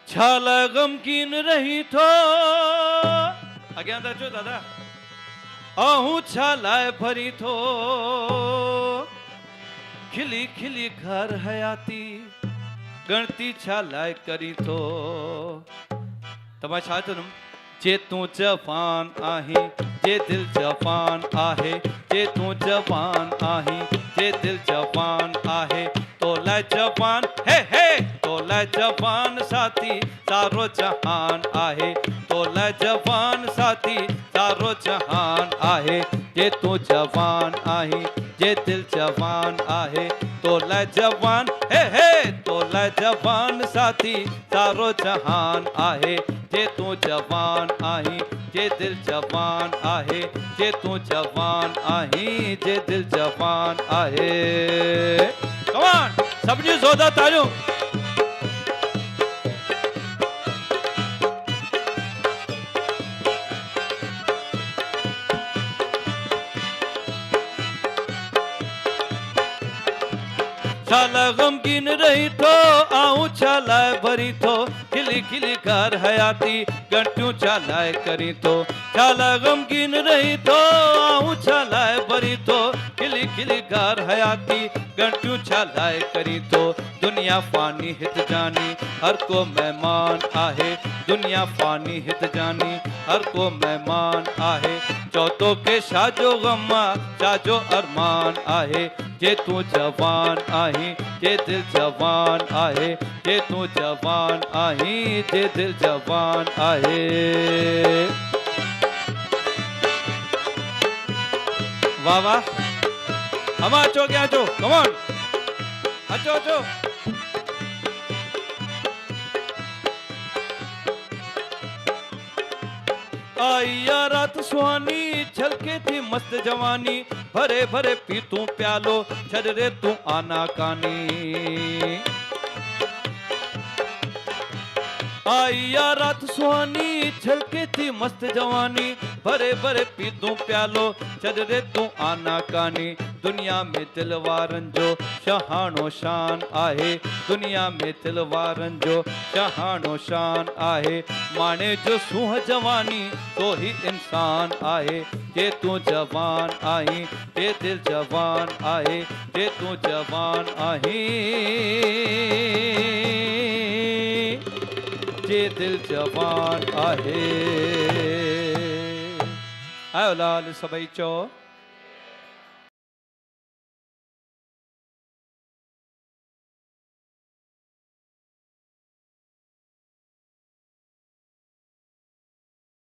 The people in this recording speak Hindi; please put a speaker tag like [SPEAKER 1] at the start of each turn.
[SPEAKER 1] छाला गमकीन रही थो अज्ञान राजो दादा आहू छालाए भरी थो खिली खिली घर हयाती गणती छालाए करी थो तमाशा चुनम जे तू जवान आही जे दिल जवान आहे जे तू जवान आही जे दिल जवान आहे तो ला जवान हे तो ला जवान साथी सारो जहान आहे तो ला जवान साथी सारो जहान आहे जे तू जवान आही जे दिल जवान आहे तो ला जवान हे तो ला जवान साथी सारो जहान आहे जे तू जवान आही जे दिल जवान आहे जे तू जवान आही जे दिल जवान आहे कम ऑन सबनी जोरदार तालियों छाला गमकीन रही थो आऊं छालाए भरी थो खिली खिली घर हयाती घंटियों छालाए करी थो छाला गमकीन रही थो आऊं छालाए भरी थो खिली खिली घर हयाती घंटियों छालाए करी थो दुनिया फानी हित जानी हर को मेहमान आहे दुनिया फानी हित जानी हर को मेहमान आहे चौथों के साजो गम्मा साजो अरमान आहे जे तू जवान आही जे दिल जवान आहे जे तू जवान आही जे दिल जवान आहे वाह वाह हम अचो क्या अचो कम ऑन अचो अचो आइया रात सुहानी छलके थी मस्त जवानी भरे भरे पी तू प्यालो छड़ रे तू आना कानी आइया रात सुहानी छलके थी मस्त जवानी भरे भरे पी तू प्यालो छड़ रे तू आना कानी दुनिया में दिलवारन जो शहानो शान आहे दुनिया में दिलवारन जो शहानो शान आहे माने जो सूह जवानी तो ही इंसान आहे जे तू जवान आई जे दिल जवान आहे जे तू जवान आही जे दिल जवान आहे आयो लाल सबई चो